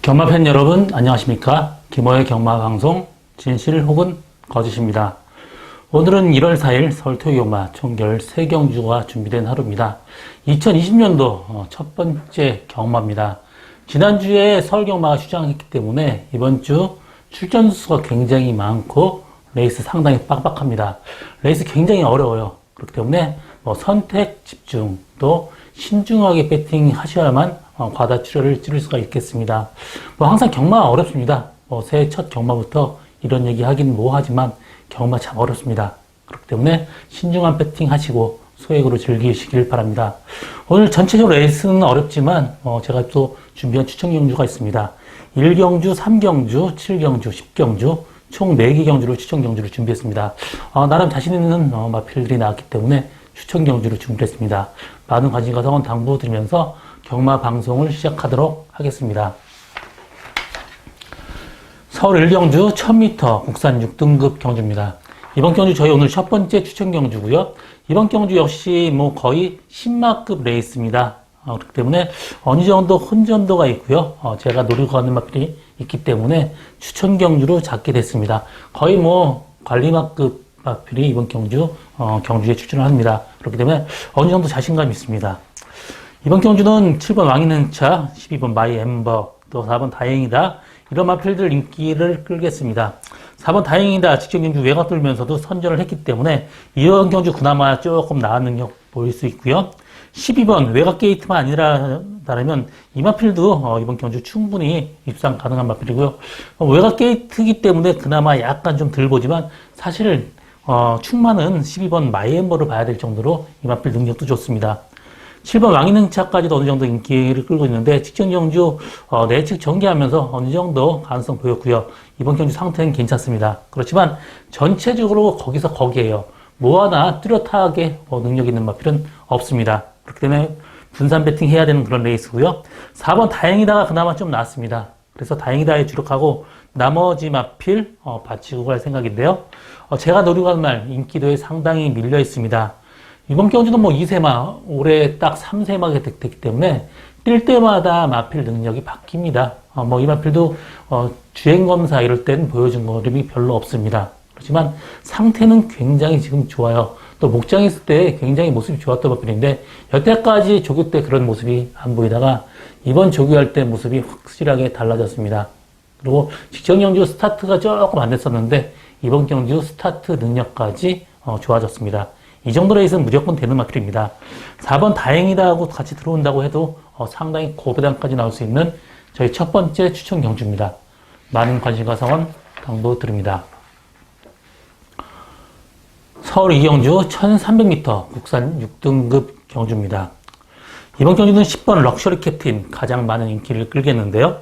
경마 팬 여러분 안녕하십니까? 김호의 경마 방송 진실 혹은 거짓입니다. 오늘은 1월 4일 서울 토요경마 총 13경주가 준비된 하루입니다. 2020년도 첫 번째 경마입니다. 지난주에 서울 경마가 휴장했기 때문에 이번 주 출전 수가 굉장히 많고 레이스 상당히 빡빡합니다. 레이스 굉장히 어려워요. 그렇기 때문에 선택 집중 또 신중하게 배팅 하셔야만 과다 출혈을 치를 수가 있겠습니다. 항상 경마가 어렵습니다. 새해 첫 경마부터 이런 얘기 하긴 뭐하지만 경마 참 어렵습니다. 그렇기 때문에 신중한 배팅 하시고 소액으로 즐기시길 바랍니다. 오늘 전체적으로 레이스는 어렵지만 제가 또 준비한 추천 경주가 있습니다. 1경주, 3경주, 7경주, 10경주 총 4개 경주를 추천 경주를 준비했습니다. 나름 자신 있는 마필들이 나왔기 때문에 추천 경주를 준비했습니다. 많은 관심과 성원 당부드리면서 경마 방송을 시작하도록 하겠습니다. 서울 1경주 1000m 국산 6등급 경주입니다. 이번 경주 저희 오늘 첫 번째 추천 경주고요. 이번 경주 역시 거의 10마급 레이스입니다. 그렇기 때문에 어느 정도 혼전도가 있고요. 제가 노리고 가는 마필이 있기 때문에 추천 경주로 잡게 됐습니다. 거의 관리마급 마필이 이번 경주에 출전을 합니다. 그렇기 때문에 어느 정도 자신감이 있습니다. 이번 경주는 7번 왕인행차, 12번 마이 엠버, 또 4번 다행이다. 이런 마필들 인기를 끌겠습니다. 4번 다행이다. 직전 경주 외곽 돌면서도 선전을 했기 때문에 이번 경주 그나마 조금 나은 능력 보일 수 있고요. 12번 외곽 게이트만 아니라면 이 마필도 이번 경주 충분히 입상 가능한 마필이고요. 외곽 게이트이기 때문에 그나마 약간 좀 덜 보지만 사실 충만은 12번 마이 엠버를 봐야 될 정도로 이 마필 능력도 좋습니다. 7번 왕인행차까지도 어느 정도 인기를 끌고 있는데 직전 경주 내측 전개하면서 어느 정도 가능성 보였고요. 이번 경주 상태는 괜찮습니다. 그렇지만 전체적으로 거기서 거기에요. 하나 뚜렷하게 능력 있는 마필은 없습니다. 그렇기 때문에 분산 배팅 해야 되는 그런 레이스고요. 4번 다행이다가 그나마 좀 나았습니다. 그래서 다행이다에 주력하고 나머지 마필 받치고 갈 생각인데요. 제가 노리고 간 말 인기도에 상당히 밀려 있습니다. 이번 경주도 2세마, 올해 딱 3세마가 됐기 때문에 뛸 때마다 마필 능력이 바뀝니다. 이 마필도 주행검사 이럴 땐 보여준 거름이 별로 없습니다. 그렇지만 상태는 굉장히 지금 좋아요. 또 목장에 있을 때 굉장히 모습이 좋았던 마필인데 여태까지 조교 때 그런 모습이 안 보이다가 이번 조교할 때 모습이 확실하게 달라졌습니다. 그리고 직전 경주 스타트가 조금 안 됐었는데 이번 경주 스타트 능력까지 좋아졌습니다. 이 정도 레이스는 무조건 되는 마필입니다. 4번 다행이다 하고 같이 들어온다고 해도 상당히 고배당까지 나올 수 있는 저희 첫 번째 추천 경주입니다. 많은 관심과 성원 당부드립니다. 서울 2경주 1300m 국산 6등급 경주입니다. 이번 경주는 10번 럭셔리 캡틴 가장 많은 인기를 끌겠는데요.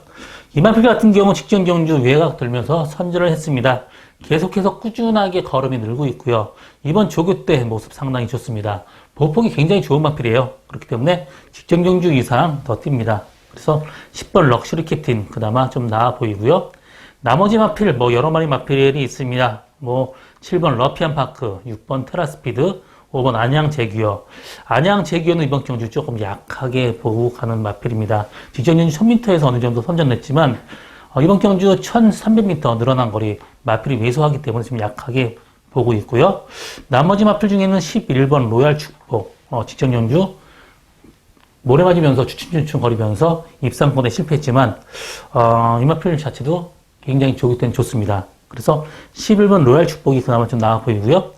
이 마필 같은 경우 직전 경주 외곽 돌면서 선전을 했습니다. 계속해서 꾸준하게 걸음이 늘고 있고요. 이번 조교 때 모습 상당히 좋습니다. 보폭이 굉장히 좋은 마필이에요. 그렇기 때문에 직전 경주 이상 더 뜁니다. 그래서 10번 럭셔리 캡틴 그나마 좀 나아 보이고요. 나머지 마필 여러 마리 마필이 있습니다. 7번 러피안 파크, 6번 테라스피드, 5번 안양 제규어. 안양 제규어는 이번 경주 조금 약하게 보고 가는 마필입니다. 직전 경주 1000m에서 어느 정도 선전했지만 이번 경주 1300m 늘어난 거리 마필이 왜소하기 때문에 좀 약하게 보고 있고요. 나머지 마필 중에는 11번 로얄 축복, 직전 경주 모래 맞으면서 추춘추춘 거리면서 입상권에 실패했지만 이 마필 자체도 굉장히 조기 때는 좋습니다. 그래서 11번 로얄 축복이 그나마 좀 나아 보이고요.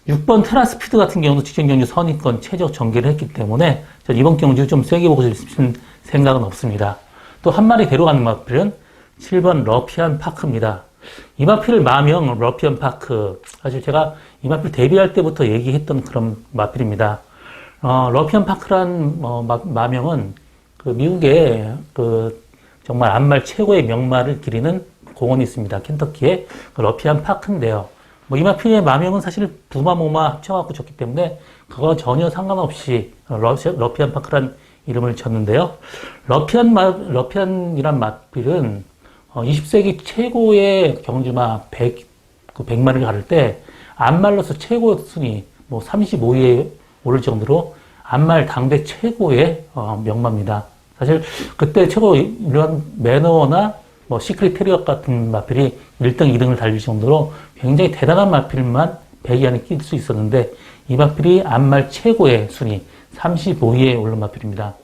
6번 테라스피드 같은 경우도 직전 경주 선입권 최적 전개를 했기 때문에 이번 경주 좀 세게 보고 싶은 생각은 없습니다. 또 한 마리 데려가는 마필은 7번 러피안 파크입니다. 이 마필 마명 러피안 파크, 사실 제가 이 마필 데뷔할 때부터 얘기했던 그런 마필입니다. 러피안 파크란 마명은 미국의 정말 안말 최고의 명마를 기리는 공원이 있습니다. 켄터키에 러피안 파크인데요. 이 마필의 마명은 사실 부마모마 합쳐갖고 졌기 때문에 그거 전혀 상관없이 러피안 파크란 이름을 졌는데요. 러피안이란 마필은 20세기 최고의 경주마 100마리를 가를 때 안말로서 최고 순위 35위에 오를 정도로 안말 당대 최고의 명마입니다. 사실 그때 최고 이런 매너나 뭐 시크릿 테리어 같은 마필이 1등, 2등을 달릴 정도로 굉장히 대단한 마필만 100위 안에 낄 수 있었는데 이 마필이 안말 최고의 순위 35위에 오른 마필입니다.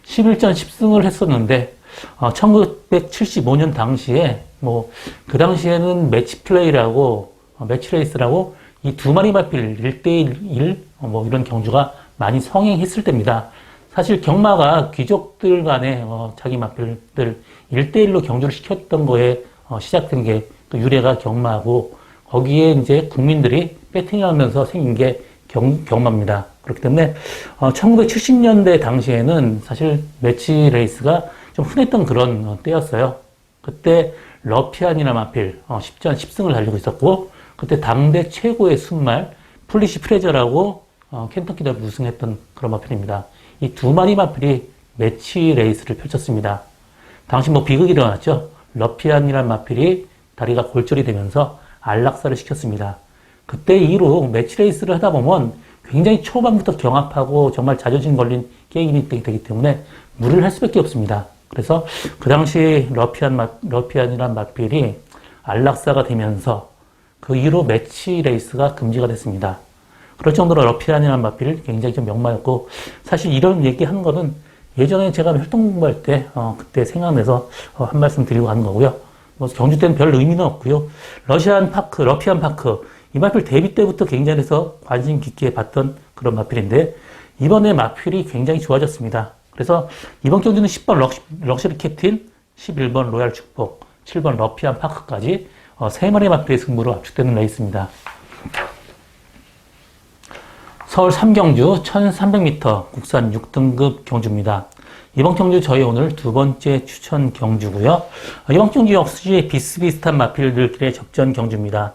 11전 10승을 했었는데 1975년 당시에 뭐 그 당시에는 매치 플레이라고 매치 레이스라고 이 두 마리 마필 1대1 뭐 이런 경주가 많이 성행했을 때입니다. 사실 경마가 귀족들 간에 자기 마필들 1대1로 경주를 시켰던 거에 시작된 게 그 유래가 경마고 거기에 이제 국민들이 배팅하면서 생긴 게 경마입니다. 그렇기 때문에 1970년대 당시에는 사실 매치 레이스가 좀 흔했던 그런 때였어요. 그때 러피안이나 마필 10전 10승을 달리고 있었고 그때 당대 최고의 순말 플리시 프레저라고 켄터키 더비 우승했던 그런 마필입니다. 이 두 마리 마필이 매치 레이스를 펼쳤습니다. 당시 뭐 비극이 일어났죠. 러피안이라는 마필이 다리가 골절이 되면서 안락사를 시켰습니다. 그때 이후로 매치 레이스를 하다 보면 굉장히 초반부터 경합하고 정말 자존심 걸린 게임이 되기 때문에 무리를 할 수밖에 없습니다. 그래서 그 당시 러피안이란 마필이 안락사가 되면서 그 이후로 매치 레이스가 금지가 됐습니다. 그럴 정도로 러피안이라는 마필 굉장히 좀 명마였고 사실 이런 얘기 하는 거는 예전에 제가 혈통 공부할 때 그때 생각나서 한 말씀 드리고 가는 거고요. 뭐 경주 때는 별 의미는 없고요. 러피안 파크 이 마필 데뷔 때부터 굉장해서 관심 깊게 봤던 그런 마필인데 이번에 마필이 굉장히 좋아졌습니다. 그래서 이번 경주는 10번 럭셔리 캡틴, 11번 로얄 축복, 7번 러피안 파크까지 3마리 마필의 승부로 압축되는 레이스입니다. 서울 3경주 1300m 국산 6등급 경주입니다. 이번 경주 저희 오늘 두 번째 추천 경주고요. 이번 경주 역시 비슷비슷한 마필들끼리의 접전 경주입니다.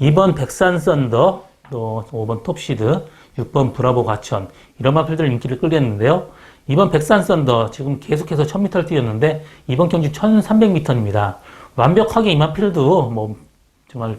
2번 백산 썬더, 또 5번 톱시드, 6번 브라보 과천 이런 마필들 인기를 끌겠는데요. 이번 백산 썬더 지금 계속해서 1000m를 뛰었는데 이번 경주 1300m입니다. 완벽하게 이 마필도 뭐 정말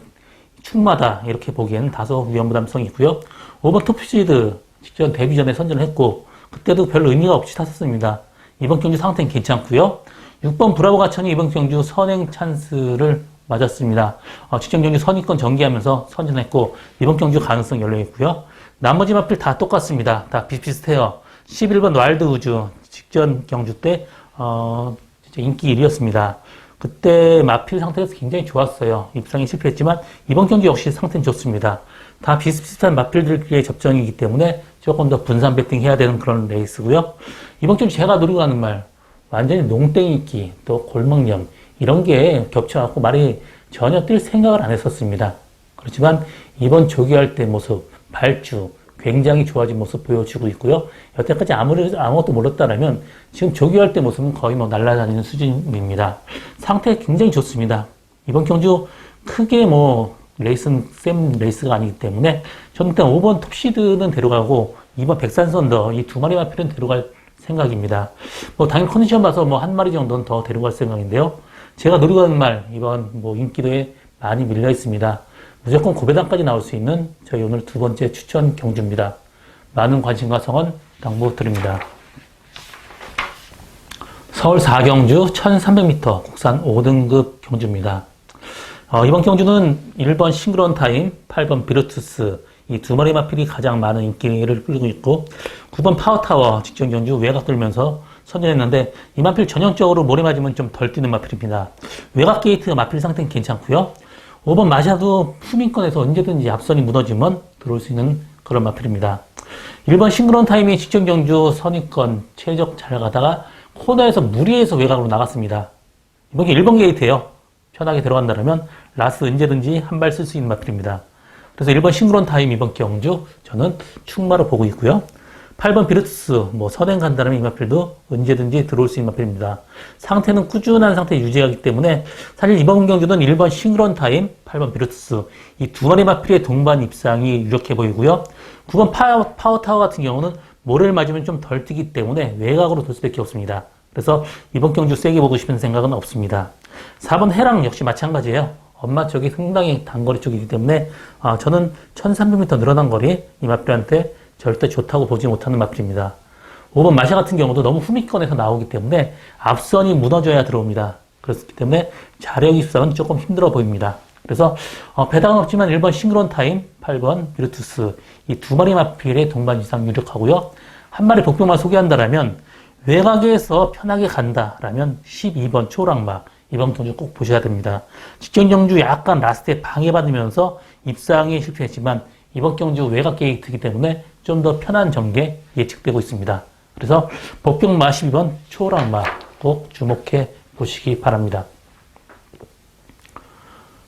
충마다 이렇게 보기에는 다소 위험부담성이 있고요. 5번 톱시드 직전 데뷔 전에 선전을 했고 그때도 별 의미가 없이 탔었습니다. 이번 경주 상태는 괜찮고요. 6번 브라보 가천이 이번 경주 선행 찬스를 맞았습니다. 직전 경주 선입권 전개하면서 선전했고 이번 경주 가능성 열려 있고요. 나머지 마필 다 똑같습니다. 다 비슷비슷해요. 11번 와일드 우주 직전 경주 때 진짜 인기 1위였습니다. 그때 마필 상태가 굉장히 좋았어요. 입상이 실패했지만 이번 경주 역시 상태는 좋습니다. 다 비슷비슷한 마필들끼리의 접전이기 때문에 조금 더 분산 배팅 해야 되는 그런 레이스고요. 이번 경주 제가 노리고 가는 말 완전히 농땡이기 또 골망염 이런 게 겹쳐갖고 말이 전혀 뛸 생각을 안 했었습니다. 그렇지만 이번 조기할 때 모습 발주 굉장히 좋아진 모습 보여주고 있고요. 여태까지 아무것도 몰랐다라면 지금 조기할 때 모습은 거의 뭐 날아다니는 수준입니다. 상태 굉장히 좋습니다. 이번 경주 크게 뭐 레이스는 쌤 레이스가 아니기 때문에 저는 일단 5번 톱시드는 데려가고 2번 백산선더 이 두 마리 마필은 데려갈 생각입니다. 뭐 당연히 컨디션 봐서 뭐 한 마리 정도는 더 데려갈 생각인데요. 제가 노리고 가는 말 이번 뭐 인기도에 많이 밀려 있습니다. 무조건 고배당까지 나올 수 있는 저희 오늘 두 번째 추천 경주입니다. 많은 관심과 성원 당부드립니다. 서울 4경주 1300m 국산 5등급 경주입니다. 이번 경주는 1번 싱그런 타임, 8번 비르투스 이 두 마리 마필이 가장 많은 인기를 끌고 있고 9번 파워타워 직전 경주 외곽 돌면서 선전했는데 이 마필 전형적으로 모래 맞으면 좀 덜 뛰는 마필입니다. 외곽 게이트 마필 상태는 괜찮고요. 5번 마샤도 푸민권에서 언제든지 앞선이 무너지면 들어올 수 있는 그런 마필입니다. 1번 싱그런 타임이 직전 경주 선입권 최적 잘 가다가 코너에서 무리해서 외곽으로 나갔습니다. 이번 게 1번 게이트예요. 편하게 들어간다면 라스 언제든지 한 발 쓸 수 있는 마필입니다. 그래서 1번 싱그런 타임 이번 경주 저는 충마로 보고 있고요. 8번 비르투스 뭐 선행 간다면 이 마필도 언제든지 들어올 수 있는 마필입니다. 상태는 꾸준한 상태 유지하기 때문에 사실 이번 경주는 1번 싱그런 타임, 8번 비르투스 이 두 마리 마필의 동반 입상이 유력해 보이고요. 9번 파워타워 같은 경우는 모래를 맞으면 좀 덜 뛰기 때문에 외곽으로 돌 수밖에 없습니다. 그래서 이번 경주 세게 보고 싶은 생각은 없습니다. 4번 해랑 역시 마찬가지예요. 엄마 쪽이 상당히 단거리 쪽이기 때문에 저는 1300m 늘어난 거리 이 마필한테 절대 좋다고 보지 못하는 마필입니다. 5번 마샤 같은 경우도 너무 후미권에서 나오기 때문에 앞선이 무너져야 들어옵니다. 그렇기 때문에 자력 입상은 조금 힘들어 보입니다. 그래서 배당은 없지만 1번 싱그런 타임, 8번 비르투스 이 두 마리 마필의 동반 이상 유력하고요. 한 마리 복병만 소개한다라면 외곽에서 편하게 간다라면 12번 초락마 이번 경주 꼭 보셔야 됩니다. 직전 경주 약간 라스트에 방해받으면서 입상에 실패했지만 이번 경주 외곽 게이트이기 때문에 좀 더 편한 전개 예측되고 있습니다. 그래서 복병마 12번 초락마 꼭 주목해 보시기 바랍니다.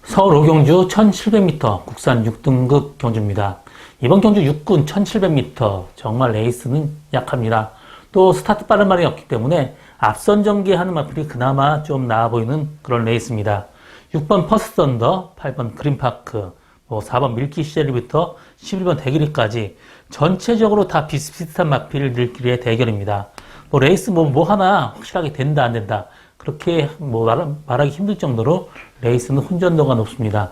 서울 오경주 1700m 국산 6등급 경주입니다. 이번 경주 6군 1700m 정말 레이스는 약합니다. 또 스타트 빠른 말이 없기 때문에 앞선 전개하는 마필이 그나마 좀 나아 보이는 그런 레이스입니다. 6번 퍼스트 썬더, 8번 그린파크, 4번 밀키시젤리부터 11번 대길이까지 전체적으로 다 비슷비슷한 마필들끼리의 대결입니다. 레이스 뭐 하나 확실하게 된다 안 된다 그렇게 말하기 힘들 정도로 레이스는 혼전도가 높습니다.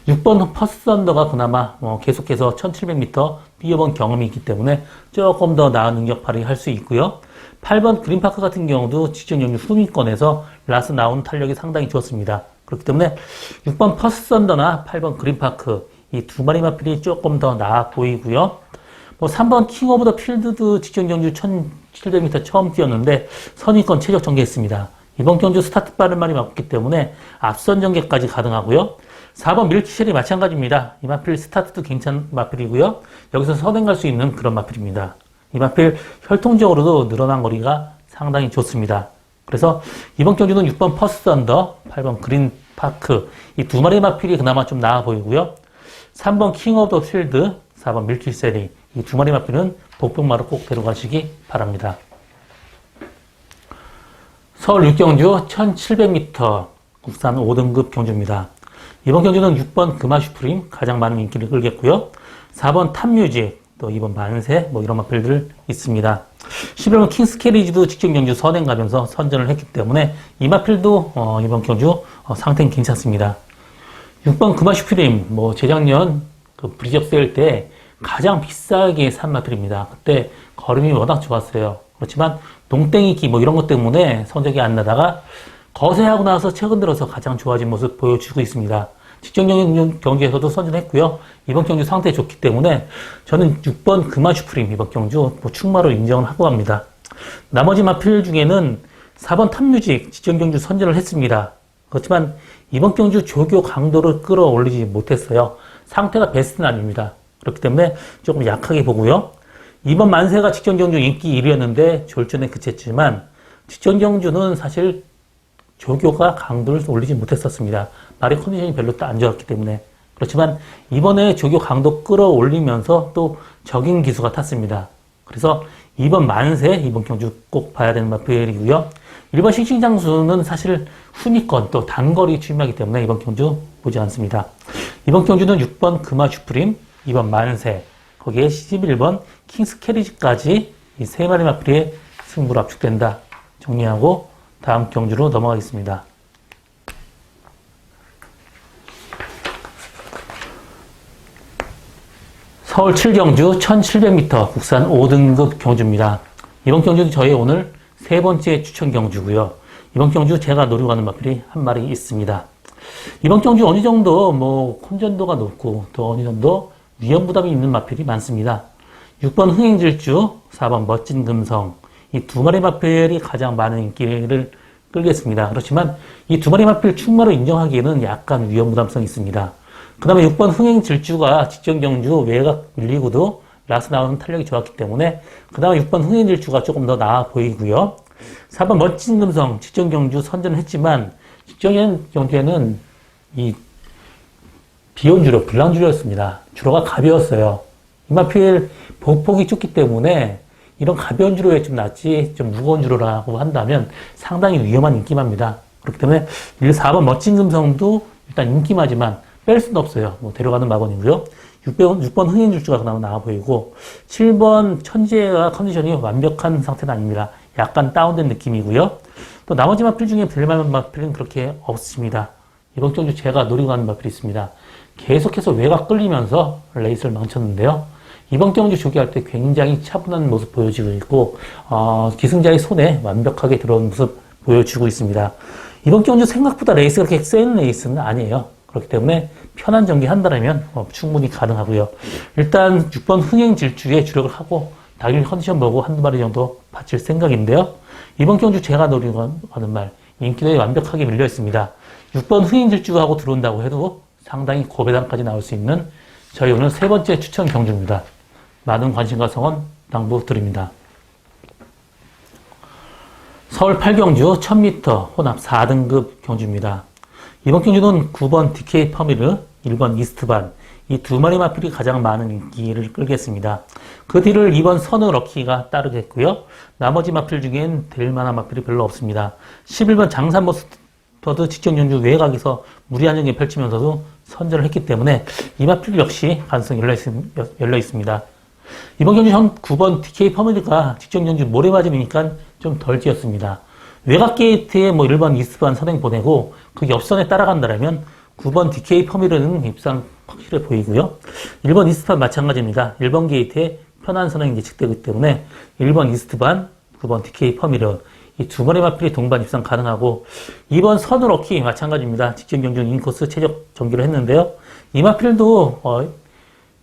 6번 퍼스트 썬더가 그나마 계속해서 1700m 뛰어본 경험이 있기 때문에 조금 더 나은 능력 발휘할 수 있고요. 8번 그린파크 같은 경우도 직전 경주 순위권에서 라스 나온 탄력이 상당히 좋습니다. 그렇기 때문에 6번 퍼스트 썬더나 8번 그린파크 이 두 마리 마필이 조금 더 나아 보이고요. 3번 킹 오브 더 필드도 직전 경주 1700m 처음 뛰었는데 선위권 최적 전개했습니다. 이번 경주 스타트 빠른 말이 맞기 때문에 앞선 전개까지 가능하고요. 4번 밀키쉘이 마찬가지입니다. 이 마필 스타트도 괜찮은 마필이고요. 여기서 선행 갈 수 있는 그런 마필입니다. 이 마필 혈통적으로도 늘어난 거리가 상당히 좋습니다. 그래서 이번 경주는 6번 퍼스트 썬더, 8번 그린파크 이 두 마리 마필이 그나마 좀 나아 보이고요. 3번 킹 오브 더 필드, 4번 밀키쉘이 이 두 마리 마필은 복병마로 꼭 데려가시기 바랍니다. 서울 육경주 1700m 국산 5등급 경주입니다. 이번 경주는 6번 금화 슈프림 가장 많은 인기를 끌겠고요. 4번 탑뮤직, 또 2번 만세 이런 마필들 있습니다. 11번 킹스캐리지도 직전 경주 선행 가면서 선전을 했기 때문에 이 마필도 이번 경주 상태는 괜찮습니다. 6번 금화 슈프림 재작년 그 브리적 세일 때 가장 비싸게 산 마필입니다. 그때 걸음이 워낙 좋았어요. 그렇지만 농땡이기 이런 것 때문에 성적이 안 나다가 거세하고 나서 최근 들어서 가장 좋아진 모습 보여주고 있습니다. 직전 경주에서도 선전했고요. 이번 경주 상태 좋기 때문에 저는 6번 금화 슈프림 이번 경주 충마로 인정을 하고 갑니다. 나머지 마필 중에는 4번 탑뮤직 직전 경주 선전을 했습니다. 그렇지만 이번 경주 조교 강도를 끌어올리지 못했어요. 상태가 베스트는 아닙니다. 그렇기 때문에 조금 약하게 보고요. 2번 만세가 직전 경주 인기 1위였는데 졸전에 그쳤지만 직전 경주는 사실 조교가 강도를 올리지 못했었습니다. 말의 컨디션이 별로 안 좋았기 때문에. 그렇지만 이번에 조교 강도 끌어올리면서 또 적인 기수가 탔습니다. 그래서 2번 만세, 이번 경주 꼭 봐야 되는 마필이고요. 1번 싱싱장수는 사실 후니권 또 단거리 출마이기 때문에 이번 경주 보지 않습니다. 이번 경주는 6번 금화 슈프림, 2번 만세, 거기에 11번 킹스캐리지까지 이 세 마리 마필의 승부로 압축된다. 정리하고 다음 경주로 넘어가겠습니다. 서울 7경주 1700m 국산 5등급 경주입니다. 이번 경주는 저희 오늘 세 번째 추천 경주고요. 이번 경주 제가 노리고 가는 마필이 한 마리 있습니다. 이번 경주 어느 정도 혼전도가 높고 또 어느 정도 위험 부담이 있는 마필이 많습니다. 6번 흥행질주, 4번 멋진 금성 이 두 마리 마필이 가장 많은 인기를 끌겠습니다. 그렇지만 이 두 마리 마필 충마로 인정하기에는 약간 위험 부담성이 있습니다. 그 다음에 6번 흥행질주가 직전 경주 외곽 밀리고도 라스 나오는 탄력이 좋았기 때문에 그 다음에 6번 흥행질주가 조금 더 나아 보이고요. 4번 멋진 금성 직전 경주 선전을 했지만 직전 경주에는 이 비온주로 블랑주로였습니다. 주로가 가벼웠어요. 이 마필 보폭이 좁기 때문에 이런 가벼운 주로에 좀 낫지 좀 무거운 주로라고 한다면 상당히 위험한 인기마입니다. 그렇기 때문에 4번 멋진 금성도 일단 인기마지만 뺄 수는 없어요. 데려가는 마건이고요. 6번 흥행줄주가 그나마 나아 보이고 7번 천재가 컨디션이 완벽한 상태는 아닙니다. 약간 다운된 느낌이고요. 또 나머지 마필 중에 벨만한 마필은 그렇게 없습니다. 이번 경주 제가 노리고 가는 마필이 있습니다. 계속해서 외곽 끌리면서 레이스를 망쳤는데요. 이번 경주 조기할 때 굉장히 차분한 모습 보여지고 있고, 기승자의 손에 완벽하게 들어온 모습 보여주고 있습니다. 이번 경주 생각보다 레이스가 그렇게 센 레이스는 아니에요. 그렇기 때문에 편한 전개 한다면 충분히 가능하고요. 일단 6번 흥행 질주에 주력을 하고 당일 컨디션 보고 한두 마리 정도 바칠 생각인데요. 이번 경주 제가 노리고 하는 말, 인기도에 완벽하게 밀려 있습니다. 6번 흥행 질주하고 들어온다고 해도 상당히 고배당까지 나올 수 있는 저희 오늘 세 번째 추천 경주입니다. 많은 관심과 성원 당부드립니다. 서울 8경주 1000m 혼합 4등급 경주입니다. 이번 경주는 9번 DK 퍼미르, 1번 이스트반, 이 두 마리 마필이 가장 많은 인기를 끌겠습니다. 그 뒤를 2번 선우 럭키가 따르겠고요. 나머지 마필 중엔 될 만한 마필이 별로 없습니다. 11번 장산 머스터드 직전 경주 외곽에서 무리한 경기 펼치면서도 선전을 했기 때문에 이 마필 역시 가능성이 열려 있습니다. 이번 경주 현 9번 DK 퍼미르가 직전 경주 모래 맞으니까 좀 덜 지었습니다. 외곽 게이트에 1번 이스트반 선행 보내고 그 옆선에 따라간다면 9번 DK 퍼미르는 입상 확실해 보이고요. 1번 이스트반 마찬가지입니다. 1번 게이트에 편한 선행이 예측되기 때문에 1번 이스트반, 9번 DK 퍼미르 이 두 마리 마필이 동반 입상 가능하고 2번 선우 럭키 마찬가지입니다. 직전 경주 인코스 최적 전기를 했는데요. 이 마필도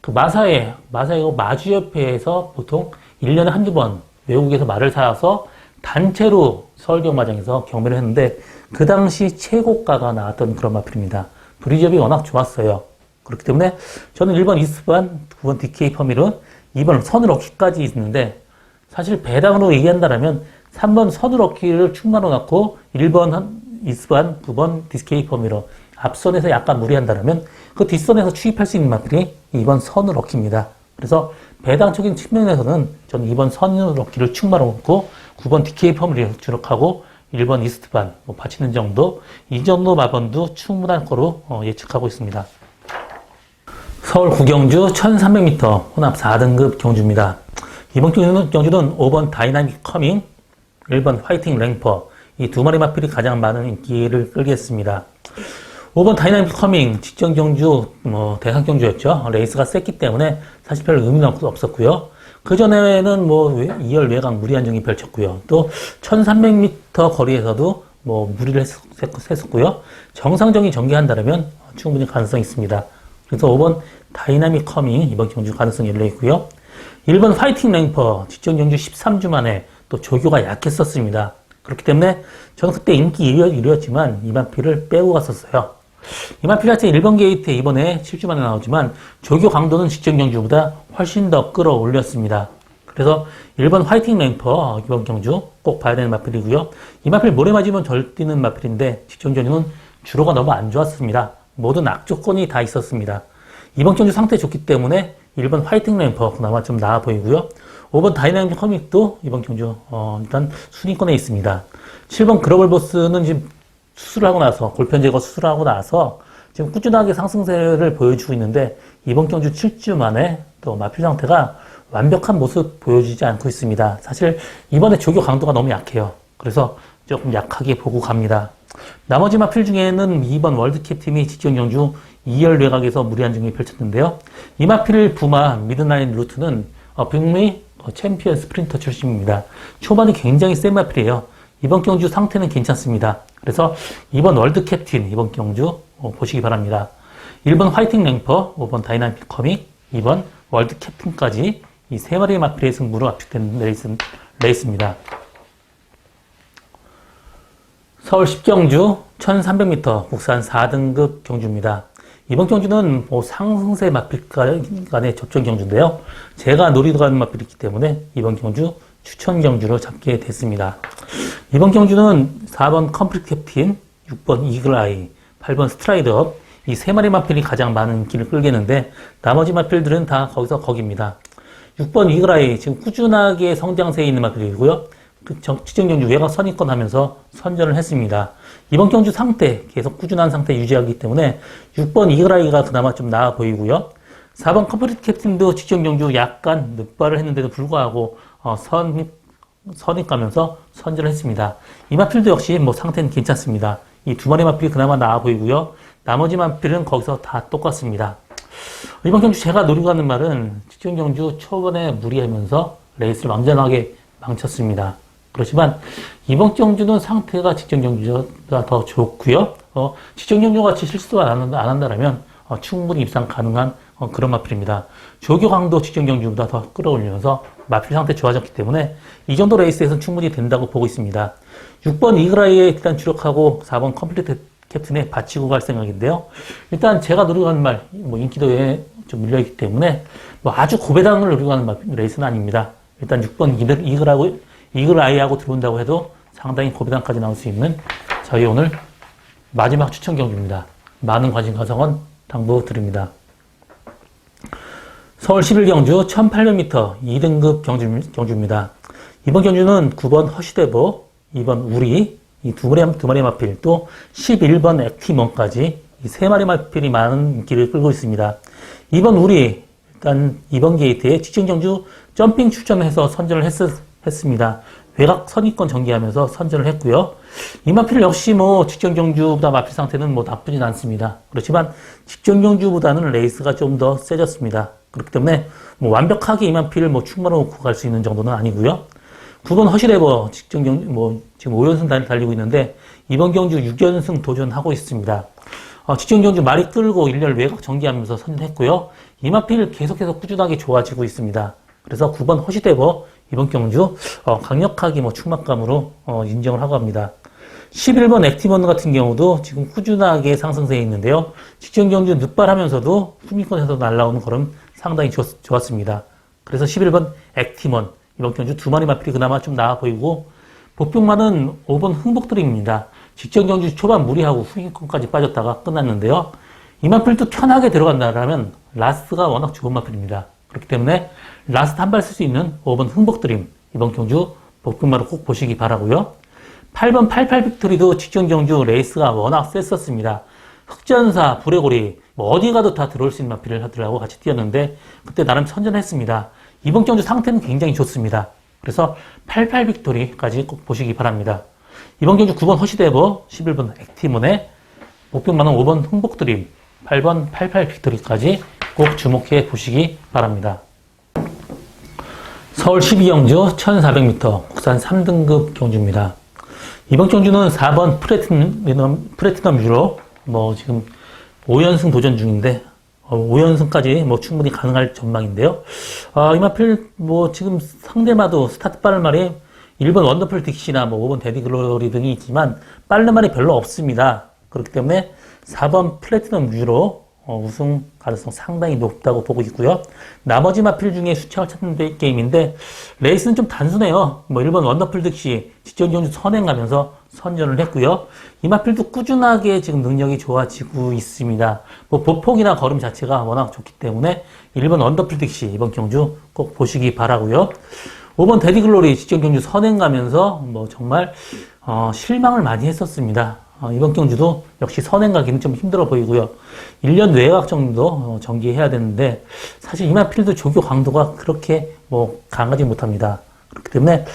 그 마사회 마주협회에서 보통 1년에 한두 번 외국에서 말을 사와서 단체로 서울경마장에서 경매를 했는데 그 당시 최고가가 나왔던 그런 마필입니다. 브리접이 워낙 좋았어요. 그렇기 때문에 저는 1번 이스반, 9번 DK 퍼미르, 2번 선우 럭키까지 있는데 사실 배당으로 얘기한다면 3번 선우 럭키를 충만으로 넣고 1번 이스반, 9번 DK 퍼미르 앞선에서 약간 무리한다면 그 뒷선에서 추입할 수 있는 마필이 2번 선우 럭키입니다. 그래서 배당적인 측면에서는 저는 2번 선우 럭키를 충만으로 넣고 9번 DK 퍼미르 주력하고 1번 이스트반 바치는 정도, 이 정도 마번도 충분할 거로 예측하고 있습니다. 서울 구경주 1300m 혼합 4등급 경주입니다. 이번 경주는 5번 다이나믹 커밍, 1번 화이팅 랭퍼 이 두 마리 마필이 가장 많은 인기를 끌겠습니다. 5번 다이나믹 커밍 직전 경주 대상 경주였죠. 레이스가 셌기 때문에 사실 별 의미는 없었고요. 그 전에는 2열 외곽 무리한 경기 펼쳤고요. 또 1300m 거리에서도 무리를 했었고요. 정상적인 전개한다면 충분히 가능성이 있습니다. 그래서 5번 다이나믹 커밍 이번 경주 가능성이 열려 있고요. 1번 파이팅 랭퍼 직전 경주 13주 만에 또 조교가 약했었습니다. 그렇기 때문에 저는 그때 인기 1위였지만 이 마필을 빼고 갔었어요. 이 마필 자체 1번 게이트에 이번에 7주 만에 나오지만 조교 강도는 직전 경주보다 훨씬 더 끌어올렸습니다. 그래서 1번 화이팅 랭퍼 이번 경주 꼭 봐야 되는 마필이고요. 이 마필 모래 맞으면 덜 뛰는 마필인데 직전 경주는 주로가 너무 안 좋았습니다. 모든 악조건이 다 있었습니다. 이번 경주 상태 좋기 때문에 1번 화이팅 램퍼 그나마 좀 나아 보이고요. 5번 다이나믹 커믹도 이번 경주 일단 순위권에 있습니다. 7번 글로벌 보스는 지금 수술하고 나서 골편 제거 수술하고 나서 지금 꾸준하게 상승세를 보여주고 있는데 이번 경주 7주 만에 또 마필 상태가 완벽한 모습 보여주지 않고 있습니다. 사실 이번에 조교 강도가 너무 약해요. 그래서 조금 약하게 보고 갑니다. 나머지 마필 중에는 2번 월드캡 팀이 직전 경주 2열 외곽에서 무리한 경기 펼쳤는데요. 이 마필 부마 미드나인 루트는 북미 챔피언 스프린터 출신입니다. 초반이 굉장히 센 마필이에요. 이번 경주 상태는 괜찮습니다. 그래서 2번 월드 캡틴 이번 경주 보시기 바랍니다. 1번 화이팅 랭퍼, 5번 다이나믹 커믹, 2번 월드 캡틴까지 이 세 마리의 마필의 승부로 압축된 레이스입니다. 서울 10경주 1300m 국산 4등급 경주입니다. 이번 경주는 상승세 마필 간의 접전 경주인데요. 제가 노리고 가는 마필이 있기 때문에 이번 경주 추천 경주로 잡게 됐습니다. 이번 경주는 4번 컴플릿 캡틴, 6번 이글 아이, 8번 스트라이드업 이 세 마리 마필이 가장 많은 인기를 끌겠는데 나머지 마필들은 다 거기서 거기입니다. 6번 이글 아이 지금 꾸준하게 성장세에 있는 마필이고요. 직전 경주 외곽 선입권 하면서 선전을 했습니다. 이번 경주 상태 계속 꾸준한 상태 유지하기 때문에 6번 이글아이가 그나마 좀 나아 보이고요. 4번 컴플릿 캡틴도 직전 경주 약간 늑발을 했는데도 불구하고 선입 가면서 선전을 했습니다. 이 마필도 역시 상태는 괜찮습니다. 이 두 마리 마필이 그나마 나아 보이고요. 나머지 마필은 거기서 다 똑같습니다. 이번 경주 제가 노리고 가는 말은 직전 경주 초반에 무리하면서 레이스를 완전하게 망쳤습니다. 그렇지만 이번 경주는 상태가 직전 경주보다 더 좋고요. 직전 경주 같이 실수가 안 한다면 충분히 입상 가능한 그런 마필입니다. 조교강도 직전 경주보다 더 끌어올리면서 마필 상태 좋아졌기 때문에 이 정도 레이스에서는 충분히 된다고 보고 있습니다. 6번 이글아이에 일단 주력하고 4번 컴플리트 캡틴에 바치고 갈 생각인데요. 일단 제가 노리고 가는 말, 인기도에 좀 밀려있기 때문에 아주 고배당을 노리고 가는 레이스는 아닙니다. 일단 6번 이글아이하고 들어온다고 해도 상당히 고배당까지 나올 수 있는 저희 오늘 마지막 추천 경주입니다. 많은 관심 가성은 당부드립니다. 서울 11경주 1800m 2등급 경주입니다. 이번 경주는 9번 허쉬데버, 2번 우리, 이 두 마리 마필, 또 11번 액티먼까지 이 세 마리 마필이 많은 인기를 끌고 있습니다. 2번 우리, 일단 2번 게이트에 직전 경주 점핑 출전해서 선전을 했습니다. 외곽 선입권 전개하면서 선전을 했고요. 이 마필 역시 직전 경주보다 마필 상태는 나쁘진 않습니다. 그렇지만 직전 경주보다는 레이스가 좀 더 세졌습니다. 그렇기 때문에 완벽하게 이 마필을 충만해 놓고 갈 수 있는 정도는 아니고요. 9번 허쉬레버 직전 경주 지금 5연승 달리고 있는데 이번 경주 6연승 도전하고 있습니다. 직전 경주 말이 끌고 1렬 외곽 전개하면서 선전했고요. 이 마필 계속해서 꾸준하게 좋아지고 있습니다. 그래서 9번 허쉬데버 이번 경주 강력하게 충만감으로 인정을 하고 합니다. 11번 액티먼 같은 경우도 지금 꾸준하게 상승세에 있는데요. 직전 경주 늦발하면서도 후미권에서 날라오는 걸음 상당히 좋았습니다. 그래서 11번 액티먼 이번 경주 두 마리 마필이 그나마 좀 나아 보이고, 복병만은 5번 흥복드림입니다. 직전 경주 초반 무리하고 후미권까지 빠졌다가 끝났는데요. 이 마필도 편하게 들어간다면 라스트가 워낙 좋은 마필입니다. 그렇기 때문에 라스트 한 발 쓸 수 있는 5번 흥복드림 이번 경주 복병만을 꼭 보시기 바라고요. 8번 88 빅토리도 직전 경주 레이스가 워낙 셌었습니다. 흑전사, 불의고리 어디 가도 다 들어올 수 있는 마필들하고 같이 뛰었는데 그때 나름 선전했습니다. 이번 경주 상태는 굉장히 좋습니다. 그래서 88 빅토리까지 꼭 보시기 바랍니다. 이번 경주 9번 허쉬데버, 11번 액티몬에 목표만은 5번 흥복드림, 8번 88 빅토리까지 꼭 주목해 보시기 바랍니다. 서울 12경주 1400m 국산 3등급 경주입니다. 이번 경주는 4번 플래티넘 유로 지금 5연승 도전 중인데 5연승까지 충분히 가능할 전망인데요. 이 마필 지금 상대마도 스타트 빠른 말이 1번 원더풀 딕시나 5번 데디글로리 등이 있지만 빠른 말이 별로 없습니다. 그렇기 때문에 4번 플래티넘 유로 우승 가능성 상당히 높다고 보고 있고요. 나머지 마필 중에 수착을 찾는 게임인데 레이스는 좀 단순해요. 1번 원더풀 딕시 직전 경주 선행하면서 선전을 했고요. 이 마필도 꾸준하게 지금 능력이 좋아지고 있습니다. 보폭이나 걸음 자체가 워낙 좋기 때문에 1번 원더풀 딕시 이번 경주 꼭 보시기 바라고요. 5번 데디글로리 직전 경주 선행가면서 정말 실망을 많이 했었습니다. 이번 경주도 역시 선행 가기는 좀 힘들어 보이고요. 1년 외곽 정도 전개해야 되는데 사실 이 마필도 조교 강도가 그렇게 강하지 못합니다. 그렇기 때문에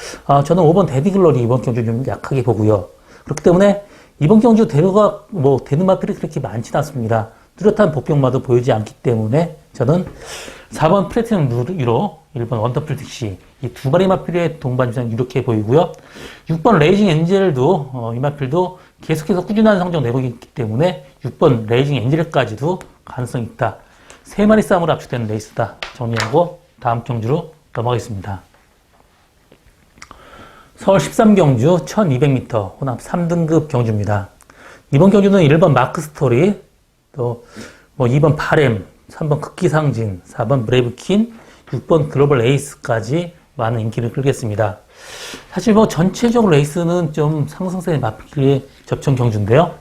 저는 5번 데디글로리 이번 경주 좀 약하게 보고요. 그렇기 때문에 이번 경주 대로가 되는 마필이 그렇게 많지는 않습니다. 뚜렷한 복병마도 보이지 않기 때문에 저는 4번 플래티넘 유로, 1번 원더풀 딕시 이 두 마리 마필의 동반전 이렇게 보이고요. 6번 레이징 엔젤도 이 마필도 계속해서 꾸준한 성적 내고 있기 때문에 6번 레이징 엔젤까지도 가능성이 있다. 세 마리 싸움으로 압축되는 레이스다. 정리하고 다음 경주로 넘어가겠습니다. 서울 13경주 1200m 혼합 3등급 경주입니다. 이번 경주는 1번 마크 스토리, 또 2번 바렘, 3번 극기상진, 4번 브레이브킨, 6번 글로벌 에이스까지 많은 인기를 끌겠습니다. 사실 전체적으로 레이스는 좀 상승세에 마필의 접전 경주인데요.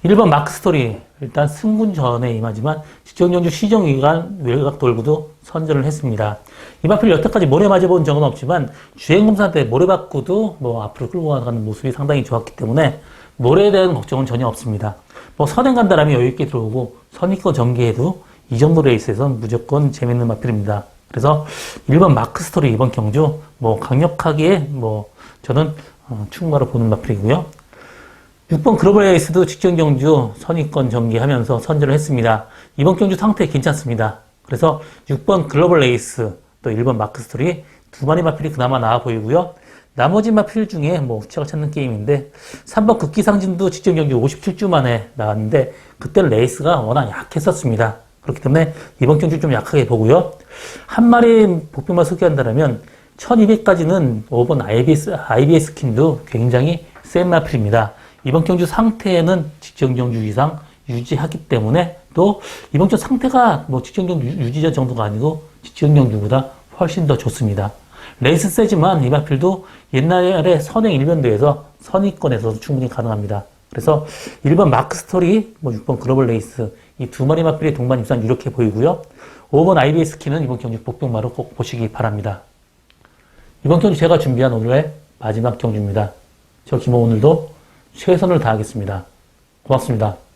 1번 마크 스토리, 일단 승군 전에 임하지만 직전 경주 시정 기간 외곽 돌구도 선전을 했습니다. 이 마필 여태까지 모래 맞아본 적은 없지만 주행검사 때 모래 받고도 앞으로 끌고 가는 모습이 상당히 좋았기 때문에 모래에 대한 걱정은 전혀 없습니다. 선행 간다라면 여유있게 들어오고 선입권 전개해도 이 정도 레이스에선 무조건 재밌는 마필입니다. 그래서 1번 마크 스토리 이번 경주 강력하게 저는 충마로 보는 마필이고요. 6번 글로벌 에이스도 직전 경주 선의권 전개하면서 선전을 했습니다. 이번 경주 상태 괜찮습니다. 그래서 6번 글로벌 에이스 또 1번 마크스토리 두 마리 마필이 그나마 나아 보이고요. 나머지 마필 중에 뭐 우측을 찾는 게임인데 3번 극기상진도 직전 경주 57주 만에 나왔는데 그때 레이스가 워낙 약했었습니다. 그렇기 때문에 이번 경주 좀 약하게 보고요. 한 마리 복병만 소개한다면 1200까지는 5번 IBS 킨도 굉장히 센 마필입니다. 이번 경주 상태는 직전 경주 이상 유지하기 때문에 또 이번 주 상태가 뭐 직전 경주 유지자 정도가 아니고 직전 경주보다 훨씬 더 좋습니다. 레이스 세지만 이 마필도 옛날에 선행 일변도에서 선의권에서 충분히 가능합니다. 그래서 1번 마크스토리, 뭐 6번 글로벌 레이스 이 두 마리 마필의 동반 입상 유력해 보이고요. 5번 IBS 키는 이번 경주 복병마로 꼭 보시기 바랍니다. 이번 경주 제가 준비한 오늘의 마지막 경주입니다. 저 김호 오늘도 최선을 다하겠습니다. 고맙습니다.